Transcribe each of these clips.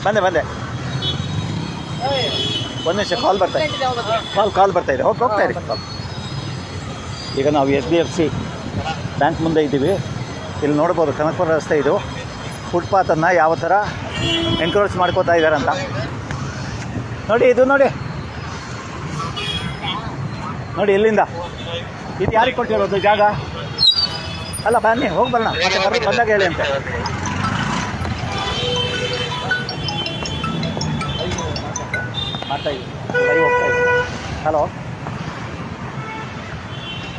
ಬಂದೆ ಒಂದು ನಿಮಿಷ ಕಾಲ್ ಬರ್ತಾ ಇದೆ, ಕಾಲ್ ಬರ್ತಾ ಇದೆ. ಹೋಗ್ತಾ ಇರಿ ಕಾಲ್. ಈಗ ನಾವು HDFC ಬ್ಯಾಂಕ್ ಮುಂದೆ ಇದ್ದೀವಿ. ಇಲ್ಲಿ ನೋಡ್ಬೋದು ಕನಕಪುರ ರಸ್ತೆ ಇದು. ಫುಟ್ಪಾತನ್ನು ಯಾವ ಥರ ಎನ್ಕ್ರೋಚ್ ಮಾಡ್ಕೋತಾ ಇದ್ದಾರೆ ಅಂತ ನೋಡಿ. ಇದು ನೋಡಿ ಇಲ್ಲಿಂದ ಇದು ಯಾರಿಗೆ ಕೊಟ್ಟಿರೋದು ಜಾಗ? ಅಲ್ಲ ಬನ್ನಿ ಹೋಗಿ ಬರೋಣ, ಮತ್ತೆ ಬಂದಾಗ ಹೇಳಿ ಅಂತೆ. ಮಾಡ್ತಾ ಇದ್ದೀನಿ, ಲೈವ್ ಹೋಗ್ತಾ ಇದ್ದೀನಿ. ಹಲೋ,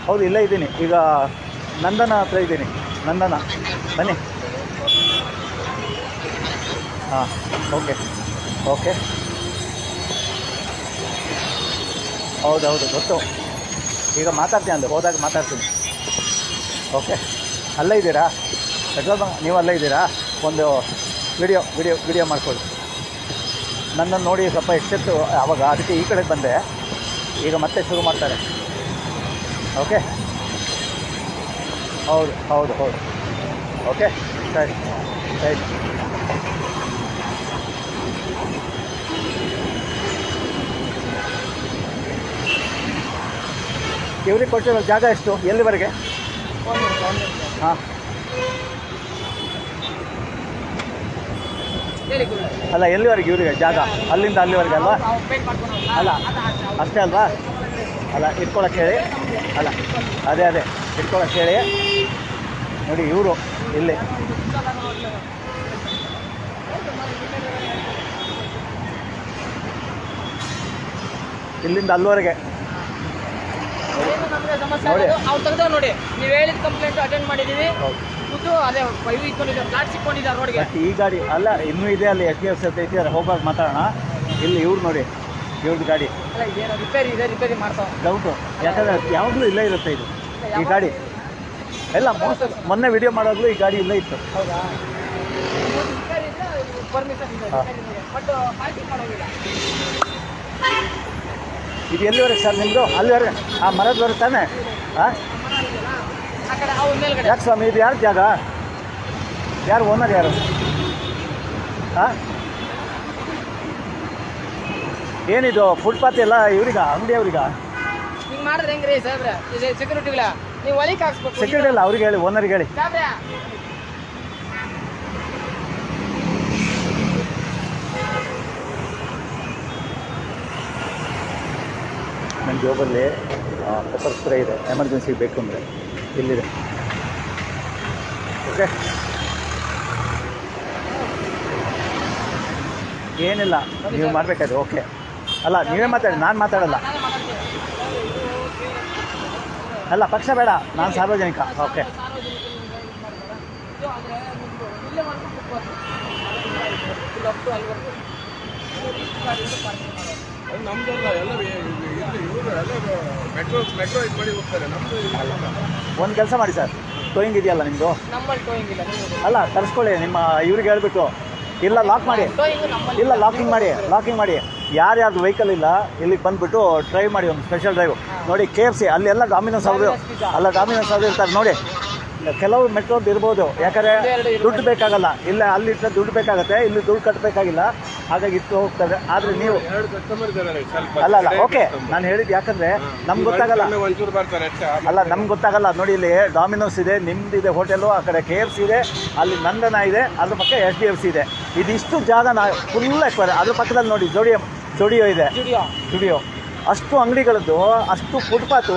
ಹೌದು ಇಲ್ಲೇ ಇದ್ದೀನಿ ಈಗ, ನಂದನ ಹತ್ರ ಇದ್ದೀನಿ. ನಂದನ ಬನ್ನಿ. ಹಾಂ ಓಕೆ ಹೌದು ಗೊತ್ತು. ಈಗ ಮಾತಾಡ್ತೀನಿ ಅಲ್ಲಿ ಹೋದಾಗ ಮಾತಾಡ್ತೀನಿ. ಓಕೆ, ಅಲ್ಲೇ ಇದ್ದೀರಾ? ಪೆಟ್ರೋಲ್ ಬಂಕ್ ನೀವು ಅಲ್ಲೇ ಇದ್ದೀರಾ? ಒಂದು ವಿಡಿಯೋ ಮಾಡ್ಕೊಳ್ಳಿ. ನನ್ನನ್ನು ನೋಡಿ ಸ್ವಲ್ಪ ಎಷ್ಟೆತ್ತು ಆವಾಗ, ಅದಕ್ಕೆ ಈ ಕಡೆ ಬಂದೆ. ಈಗ ಮತ್ತೆ ಶುರು ಮಾಡ್ತಾರೆ. ಓಕೆ, ಹೌದು ಓಕೆ, ಸರಿ. ಇವ್ರಿಗೆ ಕೊಟ್ಟಿರೋ ಜಾಗ ಎಷ್ಟು? ಎಲ್ಲಿವರೆಗೆ? ಹಾಂ, ಅಲ್ಲ ಎಲ್ಲಿವರೆಗೆ ಇವರಿಗೆ ಜಾಗ? ಅಲ್ಲಿಂದ ಅಲ್ಲಿವರೆಗೆ ಅಲ್ವಾ? ಅಲ್ಲ ಅಷ್ಟೇ ಅಲ್ವಾ? ಅಲ್ಲ ಇಟ್ಕೊಳಕ್ಕೆ ಹೇಳಿ. ಅಲ್ಲ ಅದೇ ಇಟ್ಕೊಳಕ್ಕೆ ಹೇಳಿ. ನೋಡಿ ಇವರು ಇಲ್ಲಿ ಇಲ್ಲಿಂದ ಅಲ್ಲಿವರೆಗೆ ನೋಡಿ. ನೀವು ಹೇಳಿದ ಕಂಪ್ಲೇಂಟ್ ಅಟೆಂಡ್ ಮಾಡಿದ್ದೀವಿ. ಅದೇ ಫ್ಲಾಟ್ ಸಿಕ್ಕೊಂಡಿದ್ದಾರೆ ರೋಡ್ಗೆ. ಈ ಗಾಡಿ ಅಲ್ಲ, ಇನ್ನೂ ಇದೆ ಅಲ್ಲಿ HDFC ಅಂತ ಇದ್ದಾರೆ. ಹೋಗುವಾಗ ಮಾತಾಡೋಣ. ಇಲ್ಲಿ ಇವ್ರು ನೋಡಿ, ಇವ್ರದ್ದು ಗಾಡಿ ರಿಪೇರಿ ಮಾಡ್ತಾವೆ. ಡೌಟು, ಯಾಕಂದರೆ ಯಾವಾಗಲೂ ಇಲ್ಲೇ ಇರುತ್ತೆ ಇದು ಈ ಗಾಡಿ ಎಲ್ಲ. ಮೊನ್ನೆ ವಿಡಿಯೋ ಮಾಡೋದು ಈ ಗಾಡಿ ಇಲ್ಲೇ ಇತ್ತು. ಇದು ಎಲ್ಲಿವರೆಗೆ ಸರ್ ನಿಮ್ಮದು? ಅಲ್ಲಿವರೆಗೆ ಆ ಮರದವರೆಗೆ ತಾನೇ? ಹಾಂ, ಯಾಕೆ ಸ್ವಾಮಿ ಇದು ಯಾರು ಜಾಗ? ಯಾರು ಓನರ್ ಯಾರು? ಹಾಂ, ಏನಿದು ಫುಟ್ಪಾತ್ ಎಲ್ಲ ಇವ್ರಿಗ, ಅಂಗಡಿ ಅವ್ರಿಗ? ಹಿಂಗೆ ಮಾಡಿದ್ರೆ ಹೆಂಗ್ರಿ ಸಾಹೇಬ್ರೆ? ಸೆಕ್ಯೂರಿಟಿಗಳ ನೀವು ಒಳಗೆ ಹಾಕ್ಸ್ಬೇಕು. ಸೆಕ್ಯೂರಿಟಿ ಅಲ್ಲ, ಅವ್ರಿಗೆ ಹೇಳಿ, ಓನರ್ಗೆ ಹೇಳಿ. ನನ್ನ ಜೋಬಲ್ಲಿ ಪೆಪ್ಪರ್ ಸ್ಪ್ರೇ ಇದೆ, ಎಮರ್ಜೆನ್ಸಿ ಬೇಕು ಅಂದರೆ ಇಲ್ಲಿದೆ. ಓಕೆ, ಏನಿಲ್ಲ ನೀವು ಮಾಡಬೇಕಾದ್ರೆ. ಓಕೆ, ಅಲ್ಲ ನೀವೇ ಮಾತಾಡಿ, ನಾನು ಮಾತಾಡಲ್ಲ. ಅಲ್ಲ ಪಕ್ಷ ಬೇಡ, ನಾನು ಸಾರ್ವಜನಿಕ. ಓಕೆ, ಒಂದು ಕೆಲಸ ಮಾಡಿ ಸರ್, ಟೋಯಿಂಗ್ ಇದೆಯಲ್ಲ ನಿಮ್ಮದು? ಅಲ್ಲ ತರಿಸ್ಕೊಳ್ಳಿ, ನಿಮ್ಮ ಇವ್ರಿಗೆ ಹೇಳ್ಬಿಟ್ಟು. ಇಲ್ಲ ಲಾಕ್ ಮಾಡಿ, ಇಲ್ಲ ಲಾಕಿಂಗ್ ಮಾಡಿ. ಯಾರ್ಯಾರ್ದು ವೆಹಿಕಲ್ ಇಲ್ಲ ಇಲ್ಲಿಗೆ ಬಂದುಬಿಟ್ಟು ಡ್ರೈವ್ ಮಾಡಿ, ಒಂದು ಸ್ಪೆಷಲ್ ಡ್ರೈವ್ ನೋಡಿ. KFC ಅಲ್ಲೆಲ್ಲ ಡಾಮಿನೋಸ್ ಅವರು ಇರ್ತಾರೆ ನೋಡಿ. ಕೆಲವು ಮೆಟ್ರೋದು ಇರ್ಬೋದು, ಯಾಕಂದರೆ ದುಡ್ಡು ಬೇಕಾಗಲ್ಲ. ಇಲ್ಲ ಅಲ್ಲಿಟ್ಟರೆ ದುಡ್ಡು ಬೇಕಾಗುತ್ತೆ, ಇಲ್ಲಿ ದುಡ್ಡು ಕಟ್ಟಬೇಕಾಗಿಲ್ಲ, ಹಾಗಾಗಿ ಇಟ್ಟು ಹೋಗ್ತದೆ. ಆದರೆ ನೀವು ಅಲ್ಲ ಓಕೆ, ನಾನು ಹೇಳಿದ್ದು ಯಾಕಂದರೆ ನಮ್ಗೆ ಗೊತ್ತಾಗಲ್ಲ. ನಮ್ಗೆ ಗೊತ್ತಾಗಲ್ಲ. ನೋಡಿ ಇಲ್ಲಿ ಡಾಮಿನೋಸ್ ಇದೆ, ನಿಮ್ಮದಿದೆ ಹೋಟೆಲು, ಆ ಕಡೆ KFC ಇದೆ, ಅಲ್ಲಿ ನಂದನ ಇದೆ, ಅದ್ರ ಪಕ್ಕ HDFC ಇದೆ. ಇದಿಷ್ಟು ಜಾಗ ಫುಲ್ ಎಕ್ಸ್ಪೈರ್. ಅದ್ರ ಪಕ್ಕದಲ್ಲಿ ನೋಡಿ ಜುಡಿಯೋ ಇದೆ. ಜುಡಿಯೋ ಅಷ್ಟು ಅಂಗಡಿಗಳದ್ದು, ಅಷ್ಟು ಫುಟ್ಪಾತು.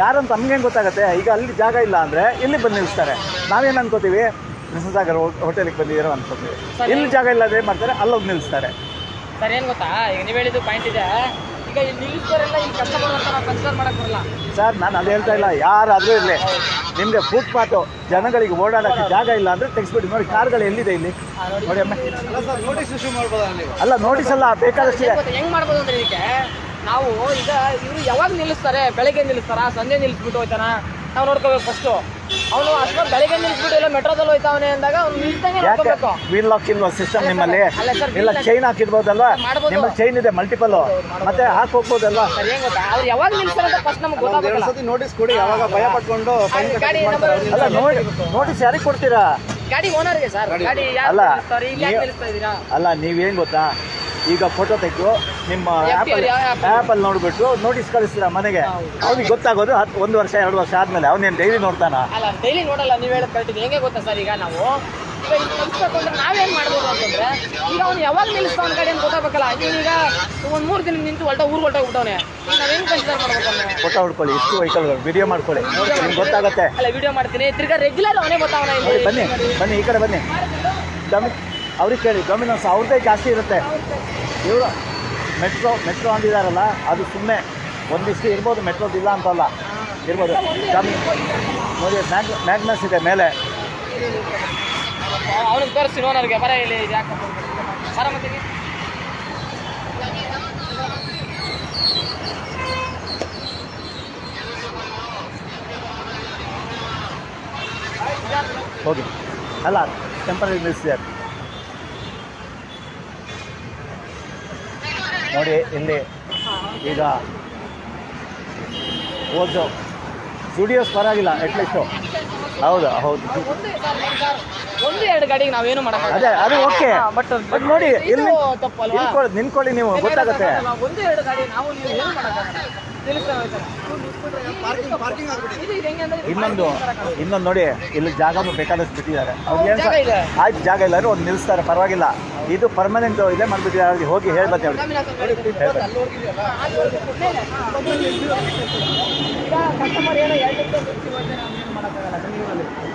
ಯಾರಂತ ನಮ್ಗೆ ಹೆಂಗೆ ಗೊತ್ತಾಗುತ್ತೆ? ಈಗ ಅಲ್ಲಿ ಜಾಗ ಇಲ್ಲ ಅಂದರೆ ಇಲ್ಲಿ ಬಂದು ನಿಲ್ಲಿಸ್ತಾರೆ. ನಾವೇನು ಅನ್ಕೋತೀವಿ? ಕೃಷ್ಣಸಾಗರ್ ಹೋಟೆಲಿಗೆ ಬಂದಿದ್ದೀರೋ ಅನ್ಕೋತೀವಿ. ಇಲ್ಲಿ ಜಾಗ ಇಲ್ಲ ಅಂದರೆ ಮಾಡ್ತಾರೆ, ಅಲ್ಲೋಗಿ ನಿಲ್ಲಿಸ್ತಾರೆ. ಸರ್ ಏನು ಗೊತ್ತಾ, ಈಗ ನೀವು ಹೇಳಿದ್ದು ಪಾಯಿಂಟ್ ಇದೆ. ಈಗ ಇಲ್ಲಿ ನಿಲ್ಲಿಸ್ತಾರೆಲ್ಲ ಇಲ್ಲಿ ಕಸ್ಟಮರ್ ಅಂತ ನಾವು ಕನ್ಸಿಡರ್ ಮಾಡಕ್ಕೆ ಬರಲ್ಲ ಸರ್. ನಾನು ಅದು ಹೇಳ್ತಾ ಇಲ್ಲ, ಯಾರಾದರೂ ಇರಲಿ, ನಿಮಗೆ ಫುಟ್ಪಾತು ಜನಗಳಿಗೆ ಓಡಾಡೋಕ್ಕೆ ಜಾಗ ಇಲ್ಲ ಅಂದರೆ ತೆಗೆಸ್ಬಿಟ್ಟು ನೋಡಿ. ಕಾರ್ಗಳು ಎಲ್ಲಿದೆ ಇಲ್ಲಿ ನೋಡಿ ಅಮ್ಮ. ನೋಟಿಸ್ ಇಶ್ಯೂ ಮಾಡ್ಬೋದಾ? ಅಲ್ಲ ನೋಟಿಸ್ ಅಲ್ಲ, ಬೇಕಾದಷ್ಟಿದೆ. ಹೆಂಗೆ ಮಾಡ್ಬೋದು ಅಂದರೆ ಇದಕ್ಕೆ ನಾವು ಈಗ ಇವರು ಯಾವಾಗ ನಿಲ್ಲಿಸ್ತಾರೆ? ಬೆಳಗ್ಗೆ ನಿಲ್ಲಿಸ್ತಾರ, ಸಂಜೆ ನಿಲ್ಲಿಸ್ಬಿಟ್ಟು ಹೋಯ್ತಾನ? ನಾವು ನೋಡ್ಕೋಬೇಕು ಫಸ್ಟು. ಅವನು ಅಷ್ಟು ಬೆಳಗ್ಗೆ ನಿಲ್ಲಿಸ್ಬಿಟ್ಟು ಎಲ್ಲ ಮೆಟ್ರೋದಲ್ಲಿ ಹೋಯ್ತಾವನೆ ಅಂದಾಗ ಅವ್ನು ನಿಲ್ತಾನೆ ನೋಡ್ಕೋಬೇಕು. ವೀಲ್ ಲಾಕ್ ಇಲ್ವಾ ಸಿಸ್ಟಮ್ ನಿಮ್ಮಲ್ಲಿ? ಇಲ್ಲ ಚೈನ್ ಹಾಕಿರ್ಬೋದಲ್ವಾ? ನಿಮ್ಮಲ್ಲಿ ಚೈನ್ ಇದೆ ಮಲ್ಟಿಪಲ್, ಮತ್ತೆ ಹಾಕಿ ಹೋಗ್ಬೋದಲ್ವಾ? ಸರಿ, ಹೆಂಗ್ ಗೊತ್ತಾ? ಅವ್ರು ಯಾವಾಗ ನಿಲ್ಲಿಸ್ತಾರೆ ಅಂತ ಫಸ್ಟ್ ನಮ್ಗೆ ಗೊತ್ತಾಗಲ್ಲ. ನೋಟಿಸ್ ಕೊಡಿ, ಯಾವಾಗ ಭಯ ಪಟ್ಕೊಂಡು ಅಲ್ಲ ನೋಟಿಸ್ ಯಾರಿಗೆ ಕೊಡ್ತೀರಾ? ಗಾಡಿ ಓನರ್ಗೆ ಸರ್. ಗಾಡಿ ಯಾರು ಅಲ್ಲ, ನಿಲ್ಲಿಸ್ತಾರೆ, ಇಲ್ಲಿ ಯಾಕೆ ನಿಲ್ಲಿಸ್ತಾ ಇದ್ದೀರಾ? ಅಲ್ಲ ನೀವೇನು ಗೊತ್ತಾ, ಈಗ ಫೋಟೋ ತೆಗೆದು ನಿಮ್ಮ ಆ್ಯಪಲ್ಲಿ ನೋಡಿಬಿಟ್ಟು ನೋಟಿಸ್ ಕಳಿಸ್ತೀರಾ ಮನೆಗೆ. ಅವ್ನಿಗೆ ಗೊತ್ತಾಗೋದು 1 ವರ್ಷ 2 ವರ್ಷ ಆದಮೇಲೆ. ಅವನೇನು ಡೈಲಿ ನೋಡ್ತಾನ? ಅಲ್ಲ ಡೈಲಿ ನೋಡಲ್ಲ, ನೀವು ಹೇಳೋದು ಕರೆಕ್ಟ್. ಹೆಂಗೆ ಗೊತ್ತಾ ಸರ್, ಈಗ ನಾವು ಕಲಿಸ್ಬೇಕು ಅಂದ್ರೆ ನಾವೇನು ಮಾಡ್ಬೋದು ಅಂತಂದ್ರೆ, ಈಗ ಅವ್ನು ಯಾವಾಗ ನಿಲ್ಲಿಸ್ತಾವ ಗಾಡಿ ಅಂತ ಗೊತ್ತಾಗಬೇಕಲ್ಲ. ಈಗ ಒಂದು 3 ದಿನ ನಿಂತು ಊರಿಗೆ ಹೊರಟೋಗ್ಬಿಟ್ಟವನೆ, ಈಗ ನಾವೇನು ಕನ್ಸಿಡರ್ ಮಾಡ್ಬೇಕು ಅಂದ್ರೆ ಫೋಟೋ ಹೊಡ್ಕೊಳ್ಳಿ, ಇಷ್ಟು ವೆಹಿಕಲ್ಗಳು ವಿಡಿಯೋ ಮಾಡ್ಕೊಳ್ಳಿ, ನಿಮ್ಗೆ ಗೊತ್ತಾಗುತ್ತೆ. ಅಲ್ಲ ವಿಡಿಯೋ ಮಾಡ್ತೀನಿ, ತಿರ್ಗಾ ರೆಗ್ಯುಲರ್ ಅವನೇ ಗೊತ್ತಾವನ. ಬನ್ನಿ ಬನ್ನಿ ಈ ಕಡೆ ಬನ್ನಿ. ಅವ್ರಿಗೆ ಕೇಳಿ, ಡೊಮಿನೋಸ್ ಅವ್ರದ್ದೇ ಜಾಸ್ತಿ ಇರುತ್ತೆ. ಇವರು ಮೆಟ್ರೋ ಅಂದಿದಾರಲ್ಲ, ಅದು ಸುಮ್ಮನೆ ಒಂದಿಷ್ಟು ಇರ್ಬೋದು, ಮೆಟ್ರೋದಿಲ್ಲ ಅಂತಲ್ಲ, ಇರ್ಬೋದು. ನೋಡಿ ಮ್ಯಾಗ್ನಸ್ ಇದೆ ಮೇಲೆ. ಅವ್ನಿಗೆ ತೋರಿಸ್ತೀನಿ ಓನರ್ಗೆ, ಬರ ಇಲ್ಲಿ ಯಾಕೆ ಬರ ಮತ್ತೆ. ಹೋಗಿ ಅಲ್ಲ ಟೆಂಪರರಿ ನಿಲ್ಲಿಸಿದ್ದಾರೆ ನೋಡಿ ಇಲ್ಲಿ. ಈಗ ಓದು ಸ್ಟುಡಿಯೋಸ್ ಪರವಾಗಿಲ್ಲ ಅಟ್ಲೀಸ್ಟು. ಹೌದು ಹೌದು, 1-2 ಗಾಡಿಗೆ ನಾವೇನು ಮಾಡಲ್ಲ. ಅದೇ ಅದು ಓಕೆ. ಬಟ್ ನೋಡಿ ಇಲ್ಲಿ ತಪ್ಪಲ್ವಾ? ನಿಂತ್ಕೊಳ್ಳಿ, ನೀವು ಗೊತ್ತಾಗುತ್ತೆ. 1-2 ಗಾಡಿ ನಾವು ನೀವು ಏನು ಮಾಡಕ್ಕಾಗಲ್ಲ. ಇನ್ನೊಂದು ನೋಡಿ, ಇಲ್ಲಿ ಜಾಗನೂ ಬೇಕಾದಷ್ಟು ಬಿಟ್ಟಿದ್ದಾರೆ. ಜಾಗ ಇದೆ. ಆಯ್ತು, ಜಾಗ ಇಲ್ಲ ಒಂದು ನಿಲ್ಲಿಸ್ತಾರೆ, ಪರವಾಗಿಲ್ಲ. ಇದು ಪರ್ಮನೆಂಟ್ ಇದೇ ಮಾಡ್ಬಿಟ್ಟಿದ್ದಾರೆ. ಅವ್ರಿಗೆ ಹೋಗಿ ಹೇಳ್ಬತ್ತೆ ಅವ್ರಿಗೆ.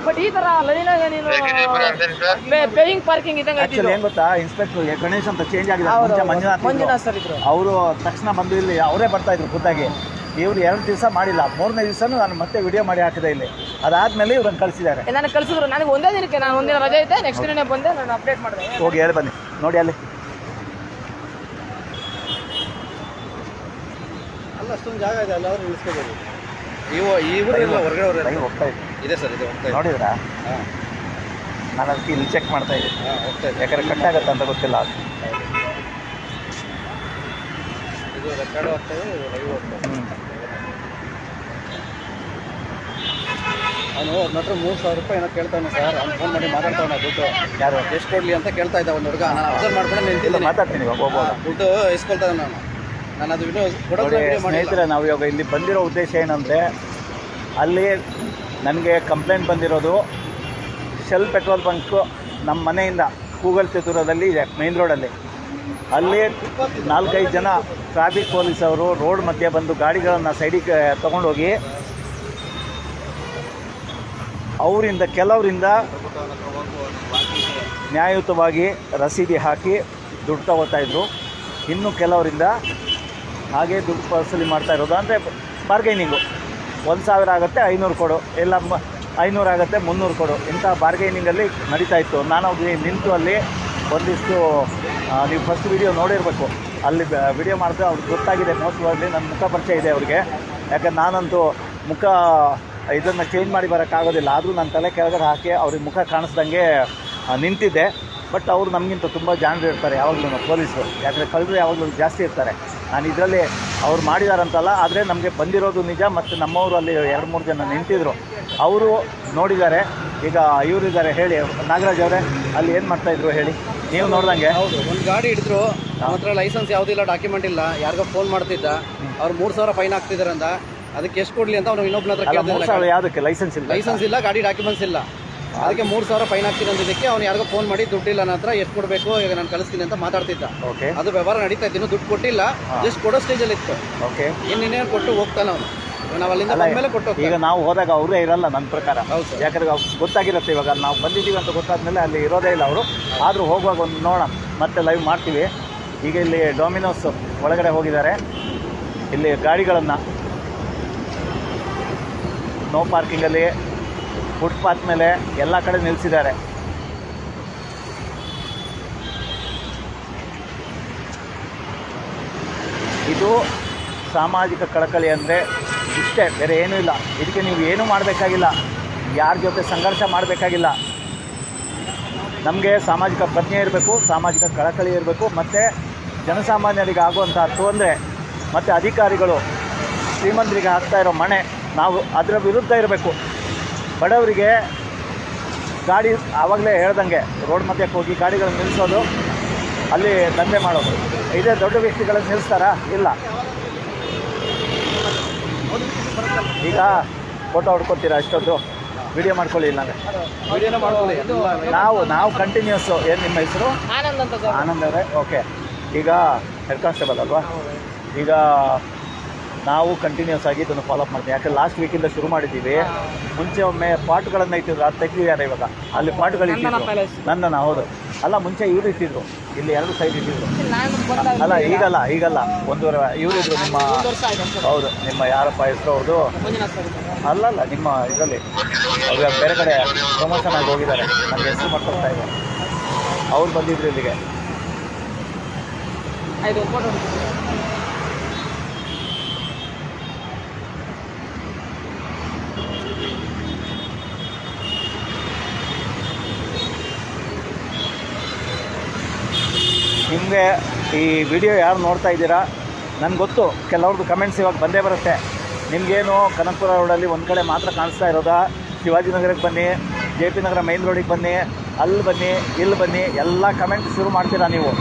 ಬಟ್ ಈ ತರ ಲೈನಾಗ ನೀನು ಪೇಯಿಂಗ್ ಪಾರ್ಕಿಂಗ್ ಇದ್ದಂಗೆ ಆಕ್ಚುಲಿ ಏನ್ ಗೊತ್ತಾ, ಇನ್ಸ್ಪೆಕ್ಟರ್ ಗಣೇಶ್ ಅಂತ ಚೇಂಜ್ ಆಗಿದೆ. ಮುಂಚೆ ಮಂಜುನಾಥ್ ಸರ್ ಇದ್ರು. ಅವರು ತಕ್ಷಣ ಬಂದು ಇಲ್ಲಿ ಅವರೇ ಬರ್ತಾ ಇದ್ರು ಖುದ್ದಾಗಿ. ಇವ್ರು 2 ದಿವಸ ಮಾಡಿಲ್ಲ, 3ನೇ ದಿವಸನೂ ನಾನು ಮತ್ತೆ ವಿಡಿಯೋ ಮಾಡಿ ಹಾಕಿದೆ ಇಲ್ಲಿ. ಅದಾದ್ಮೇಲೆ ಇವ್ರನ್ನ ಕಳಿಸಿದ್ದಾರೆ. ನನಗೆ ಕಳಿಸಿದ್ರು, ನನಗೆ ಒಂದೇ ದಿನಕ್ಕೆ, ನಾನು ಒಂದಿನ ರಜೆ ಐತೆ, ನೆಕ್ಸ್ಟ್ ದಿನ ಬಂದೆ, ನಾನು ಅಪ್ಡೇಟ್ ಮಾಡಿದೆ. ಹೋಗಿ ಹೇಳಿ ಬನ್ನಿ. ನೋಡಿ ಅಲ್ಲಿ ಅಲ್ಲ, ಅಷ್ಟೊಂದು ಜಾಗ ಇದೆ, ಅಲ್ಲ ಅವ್ರು ನಿಲ್ಲಿಸ್ಕೋಬೋದು. ಹೊರಗಡೆ ಹೋಗ್ತಾ ಇದ್ದೆ ಇದೆ ಸರ್, ಇದು ಹೋಗ್ತಾ ಇದೆ. ನೋಡಿದ್ರಾ? ಹಾಂ, ನಾನು ಅದಕ್ಕೆ ಇಲ್ಲಿ ಚೆಕ್ ಮಾಡ್ತಾ ಇದ್ದೀನಿ. ಹೋಗ್ತಾ ಇದೆ. ಯಾಕಂದ್ರೆ ಕಟ್ಟಾಗತ್ತೆ ಅಂತ ಗೊತ್ತಿಲ್ಲ. ಇದು ರೆಕಾರ್ಡ್ ಹೋಗ್ತಾ ಇದೆ, ಇದು ಲೈವ್ ಹೋಗ್ತಾ ಇದೆ. ಅವನು ಅವ್ರ ಹತ್ರ 3,000 ರೂಪಾಯಿ ಏನೋ ಕೇಳ್ತಾನೆ ಸರ್. ಅವ್ನು ಫೋನ್ ಮಾಡಿ ಮಾತಾಡ್ತಾವನ, ದುಡ್ಡು ಯಾರು ಎಷ್ಟು ಕೊಡಲಿ ಅಂತ ಕೇಳ್ತಾ ಇದ್ದ ಒಂದು ಹುಡುಗ. ನಾನು ಅಬ್ಸರ್ವ್ ಮಾಡ್ಕೊಂಡು ನಿಂತಿಲ್ಲ, ಮಾತಾಡ್ತೀನಿ ಇವಾಗ ಹೋಗ್ಬೋದು. ದುಡ್ಡು ಇಸ್ಕೊಳ್ತಾನೆ. ನಾನು ಅದು ವಿಡಿಯೋ ಕೊಡೋದು ಸ್ನೇಹಿತರೆ, ನಾವು ಇವಾಗ ಇಲ್ಲಿ ಬಂದಿರೋ ಉದ್ದೇಶ ಏನಂದರೆ, ಅಲ್ಲಿ ನನಗೆ ಕಂಪ್ಲೇಂಟ್ ಬಂದಿರೋದು ಶೆಲ್ ಪೆಟ್ರೋಲ್ ಬಂಕು ನಮ್ಮ ಮನೆಯಿಂದ ಕೂಗಲ್ ದೂರದಲ್ಲಿ ಇದೆ, ಮೇನ್ ರೋಡಲ್ಲಿ. ಅಲ್ಲಿ 4-5 ಜನ ಟ್ರಾಫಿಕ್ ಪೊಲೀಸವರು ರೋಡ್ ಮಧ್ಯೆ ಬಂದು ಗಾಡಿಗಳನ್ನು ಸೈಡಿಗೆ ತೊಗೊಂಡೋಗಿ ಅವರಿಂದ ಕೆಲವರಿಂದ ನ್ಯಾಯಯುತವಾಗಿ ರಸೀದಿ ಹಾಕಿ ದುಡ್ಡು ತಗೋತಾಯಿದ್ರು. ಇನ್ನು ಕೆಲವರಿಂದ ಹಾಗೆ ದುಡ್ಡು ವಸೂಲಿ ಮಾಡ್ತಾ ಇರೋದು. ಅಂದರೆ ಬಾರ್ಗೈನಿಂಗು, 1,000 ಆಗುತ್ತೆ 500 ಕೊಡು, ಇಲ್ಲ 500 ಆಗುತ್ತೆ 300 ಕೊಡು, ಇಂಥ ಬಾರ್ಗೈನಿಂಗಲ್ಲಿ ನಡೀತಾ ಇತ್ತು. ನಾನು ಅವ್ರಿಗೆ ನಿಂತು ಅಲ್ಲಿ ಒಂದಿಷ್ಟು, ನೀವು ಫಸ್ಟ್ ವಿಡಿಯೋ ನೋಡಿರಬೇಕು, ಅಲ್ಲಿ ವಿಡಿಯೋ ಮಾಡಿದ್ರೆ ಅವ್ರಿಗೆ ಗೊತ್ತಾಗಿದೆ. ಮೋಸ್ಟ್ಲಿ ನನ್ನ ಮುಖ ಪರಿಚಯ ಇದೆ ಅವ್ರಿಗೆ. ಯಾಕಂದ್ರೆ ನಾನಂತೂ ಮುಖ ಇದನ್ನು ಚೇಂಜ್ ಮಾಡಿ ಬರೋಕ್ಕಾಗೋದಿಲ್ಲ. ಆದರೂ ನಾನು ತಲೆ ಕೆಳಗಡೆ ಹಾಕಿ ಅವ್ರಿಗೆ ಮುಖ ಕಾಣಿಸ್ದಂಗೆ ನಿಂತಿದ್ದೆ. ಬಟ್ ಅವರು ನಮಗಿಂತ ತುಂಬ ಜಾಣರು ಇರ್ತಾರೆ ಯಾವಾಗಲೂ ಪೊಲೀಸರು. ಯಾಕಂದರೆ ಕಳ್ಳರು ಯಾವಾಗಲೂ ಜಾಸ್ತಿ ಇರ್ತಾರೆ. ನಾನು ಇದರಲ್ಲಿ ಅವ್ರು ಮಾಡಿದಾರಂತಲ್ಲ, ಆದರೆ ನಮಗೆ ಬಂದಿರೋದು ನಿಜ. ಮತ್ತು ನಮ್ಮವರು ಅಲ್ಲಿ 2-3 ಜನ ನಿಂತಿದ್ರು, ಅವರು ನೋಡಿದ್ದಾರೆ. ಈಗ ಇವರಿದ್ದಾರೆ, ಹೇಳಿ ನಾಗರಾಜ್ ಅವರೇ, ಅಲ್ಲಿ ಏನು ಮಾಡ್ತಾಯಿದ್ರು ಹೇಳಿ, ನೀವು ನೋಡ್ದಂಗೆ. ಹೌದು, ಒಂದು ಗಾಡಿ ಹಿಡಿದ್ರು, ನಮ್ಮ ಹತ್ರ ಲೈಸೆನ್ಸ್ ಯಾವುದಿಲ್ಲ, ಡಾಕ್ಯುಮೆಂಟ್ ಇಲ್ಲ. ಯಾರಿಗೋ ಫೋನ್ ಮಾಡ್ತಿದ್ದ, ಅವ್ರು 3,000 ಫೈನ್ ಹಾಕ್ತಿದಾರಂತ. ಅದಕ್ಕೆ ಎಷ್ಟು ಕೊಡಲಿ ಅಂತ ಅವ್ನು ಇನ್ನೊಬ್ಬನ ಹತ್ರ ಕೇಳ್ತಿದ್ದ. ಯಾವುದಕ್ಕೆ ಲೈಸೆನ್ಸ್ ಇಲ್ಲ, ಲೈಸೆನ್ಸ್ ಇಲ್ಲ, ಗಾಡಿ ಡಾಕ್ಯುಮೆಂಟ್ಸ್ ಇಲ್ಲ. ಅದಕ್ಕೆ 3,000 ಫೈನ್ ಹಾಕ್ತೀನಿ ಅಂದಿದ್ದಕ್ಕೆ ಅವ್ನು ಯಾರಿಗೋ ಫೋನ್ ಮಾಡಿ ದುಡ್ಡಿಲ್ಲ ನನ್ನ ಹತ್ರ, ಎಷ್ಟು ಕೊಡಬೇಕು, ಈಗ ನಾನು ಕಳಿಸ್ತೀನಿ ಅಂತ ಮಾತಾಡ್ತಿದ್ದ. ಓಕೆ, ಅದು ವ್ಯವಹಾರ ನಡೀತಾ ಇದ್ದೀನಿ, ದುಡ್ಡು ಕೊಟ್ಟಿಲ್ಲ, ಜಸ್ಟ್ ಕೊಡೋ ಸ್ಟೇಜಲ್ಲಿ ಇತ್ತು. ಓಕೆ, ಇನ್ನೇನು ಕೊಟ್ಟು ಹೋಗ್ತಾನೆ ಅವನು. ನಾವು ಅಲ್ಲಿಂದ ಮೇಲೆ ಕೊಟ್ಟು ಈಗ ನಾವು ಹೋದಾಗ ಅವರೇ ಇರಲ್ಲ ನನ್ನ ಪ್ರಕಾರ. ಹೌದು ಸರ್, ಯಾಕಂದ್ರೆ ಗೊತ್ತಾಗಿರುತ್ತೆ. ಇವಾಗ ನಾವು ಬಂದಿದ್ದೀವಿ ಅಂತ ಗೊತ್ತಾದ್ಮೇಲೆ ಅಲ್ಲಿ ಇರೋದೇ ಇಲ್ಲ ಅವರು. ಆದರೂ ಹೋಗುವಾಗ ಒಂದು ನೋಡೋಣ, ಮತ್ತೆ ಲೈವ್ ಮಾಡ್ತೀವಿ. ಈಗ ಇಲ್ಲಿ ಡೊಮಿನೋಸ್ ಒಳಗಡೆ ಹೋಗಿದ್ದಾರೆ. ಇಲ್ಲಿ ಗಾಡಿಗಳನ್ನು ನೋ ಪಾರ್ಕಿಂಗಲ್ಲಿ ಫುಟ್ಪಾತ್ ಮೇಲೆ ಎಲ್ಲ ಕಡೆ ನಿಲ್ಲಿಸಿದ್ದಾರೆ. ಇದು ಸಾಮಾಜಿಕ ಕಳಕಳಿ ಅಂದರೆ ಇಷ್ಟೇ, ಬೇರೆ ಏನೂ ಇಲ್ಲ. ಇದಕ್ಕೆ ನೀವು ಏನೂ ಮಾಡಬೇಕಾಗಿಲ್ಲ, ಯಾರ ಜೊತೆ ಸಂಘರ್ಷ ಮಾಡಬೇಕಾಗಿಲ್ಲ. ನಮಗೆ ಸಾಮಾಜಿಕ ಪ್ರಜ್ಞೆ ಇರಬೇಕು, ಸಾಮಾಜಿಕ ಕಳಕಳಿ ಇರಬೇಕು. ಮತ್ತು ಜನಸಾಮಾನ್ಯರಿಗೆ ಆಗುವಂಥ ತೊಂದರೆ ಮತ್ತು ಅಧಿಕಾರಿಗಳು ಶ್ರೀಮಂತರಿಗೆ ಆಗ್ತಾ ಇರೋ ಮಣೆ, ನಾವು ಅದರ ವಿರುದ್ಧ ಇರಬೇಕು. ಬಡವರಿಗೆ ಗಾಡಿ ಆವಾಗಲೇ ಹೇಳ್ದಂಗೆ ರೋಡ್ ಮಧ್ಯಕ್ಕೆ ಹೋಗಿ ಗಾಡಿಗಳನ್ನ ನಿಲ್ಲಿಸೋದು, ಅಲ್ಲಿ ದಂಧೆ ಮಾಡೋದು. ಇದೇ ದೊಡ್ಡ ವ್ಯಕ್ತಿಗಳನ್ನು ನಿಲ್ಲಿಸ್ತಾರಾ? ಇಲ್ಲ. ಈಗ ಫೋಟೋ ಹೊಡ್ಕೊತೀರಾ ಅಷ್ಟೊಂದು ವಿಡಿಯೋ ಮಾಡ್ಕೊಳ್ಳಿ. ಇಲ್ಲಾಂದರೆ ವಿಡಿಯೋನ ಮಾಡ್ಕೊಳ್ಳಿ. ನಾವು ಕಂಟಿನ್ಯೂಸು. ಏನು ನಿಮ್ಮ ಹೆಸರು? ಆನಂದ್ ಅಂತ ಸರ್. ಆನಂದ್ ಅವರೇ, ಓಕೆ. ಈಗ ಹೆಡ್ ಕಾನ್ಸ್ಟೇಬಲ್ ಅಲ್ವಾ? ಈಗ ನಾವು ಕಂಟಿನ್ಯೂಸ್ ಆಗಿ ಇದನ್ನು ಫಾಲೋಅಪ್ ಮಾಡ್ತೀವಿ. ಯಾಕೆ ಲಾಸ್ಟ್ ವೀಕಿಂದ ಶುರು ಮಾಡಿದ್ದೀವಿ. ಮುಂಚೆ ಒಮ್ಮೆ ಪಾಟ್ಗಳನ್ನು ಇಟ್ಟಿದ್ರು, ಅದು ತೆಗ್ದಿದ್ದಾರೆ ಇವಾಗ. ಅಲ್ಲಿ ಪಾಟ್ಗಳು ಇಟ್ಟಿದ್ರು. ನಂದನ, ಹೌದು. ಅಲ್ಲ, ಮುಂಚೆ ಇವರು ಇಟ್ಟಿದ್ರು, ಇಲ್ಲಿ 2 ಸೈಡ್ ಇಟ್ಟಿದ್ರು. ನಾನು ಬಂದಾಗ ಅಲ್ಲ, ಈಗಲ್ಲ 1 ಇವರಿದ್ರು ನಿಮ್ಮ. 1 ವರ್ಷ ಆಯ್ತು ಸರ್. ಹೌದು, ನಿಮ್ಮ ಯಾರಪ್ಪ ಹೆಸರು ಅವ್ರದ್ದು? ಮಂಜುನಾಥ್ ಸರ್ ಇದ್ದಾರೆ. ಅಲ್ಲಲ್ಲ, ನಿಮ್ಮ ಇದರಲ್ಲಿ ಅವ್ರು ಬೇರೆ ಕಡೆ ಪ್ರಮೋಷನ್ ಆಗಿ ಹೋಗಿದ್ದಾರೆ. ನನಗೆ ಹೆಸರು ಮಾಡ್ಕೊಳ್ತಾ ಇದೆ. ಅವ್ರು ಬಂದಿದ್ರು ಇಲ್ಲಿಗೆ. ಆಯ್ತು, ಫೋಟೋ ನಿಮಗೆ ಈ ವಿಡಿಯೋ ಯಾರು ನೋಡ್ತಾ ಇದ್ದೀರಾ ನನಗೆ ಗೊತ್ತು, ಕೆಲವ್ರದ್ದು ಕಮೆಂಟ್ಸ್ ಇವಾಗ ಬಂದೇ ಬರುತ್ತೆ. ನಿಮಗೇನು ಕನಕಪುರ ರೋಡಲ್ಲಿ ಒಂದು ಕಡೆ ಮಾತ್ರ ಕಾಣಿಸ್ತಾ ಇರೋದಾ? ಶಿವಾಜಿನಗರಕ್ಕೆ ಬನ್ನಿ, JP ನಗರ ಮೈನ್ ರೋಡಿಗೆ ಬನ್ನಿ, ಅಲ್ಲಿ ಬನ್ನಿ, ಇಲ್ಲಿ ಬನ್ನಿ, ಎಲ್ಲ ಕಮೆಂಟ್ ಶುರು ಮಾಡ್ತೀರಾ ನೀವು.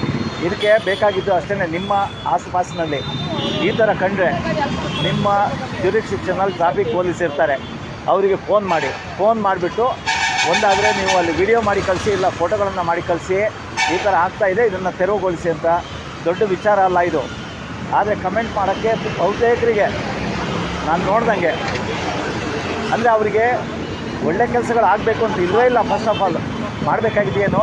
ಇದಕ್ಕೆ ಬೇಕಾಗಿದ್ದು ಅಷ್ಟೇ, ನಿಮ್ಮ ಆಸುಪಾಸಿನಲ್ಲಿ ಈ ಥರ ಕಂಡ್ರೆ ನಿಮ್ಮ ಜ್ಯೂರಿಸ್ಡಿಕ್ಷನಲ್ಲಿ ಟ್ರಾಫಿಕ್ ಪೊಲೀಸ್ ಇರ್ತಾರೆ, ಅವರಿಗೆ ಫೋನ್ ಮಾಡಿಬಿಟ್ಟು ಒಂದಾದರೆ ನೀವು ಅಲ್ಲಿ ವಿಡಿಯೋ ಮಾಡಿ ಕಳಿಸಿ, ಇಲ್ಲ ಫೋಟೋಗಳನ್ನು ಮಾಡಿ ಕಳಿಸಿ, ಈ ಥರ ಆಗ್ತಾಯಿದೆ, ಇದನ್ನು ತೆರವುಗೊಳಿಸಿ ಅಂತ. ದೊಡ್ಡ ವಿಚಾರ ಅಲ್ಲ ಇದು. ಆದರೆ ಕಮೆಂಟ್ ಮಾಡೋಕ್ಕೆ ಬಹುತೇಕರಿಗೆ ನಾನು ನೋಡ್ದಂಗೆ ಅಂದರೆ ಅವರಿಗೆ ಒಳ್ಳೆ ಕೆಲಸಗಳು ಆಗಬೇಕು ಅಂತ ಇಲ್ಲವೇ ಇಲ್ಲ. First of all ಮಾಡಬೇಕಾಗಿದೆಯೇನು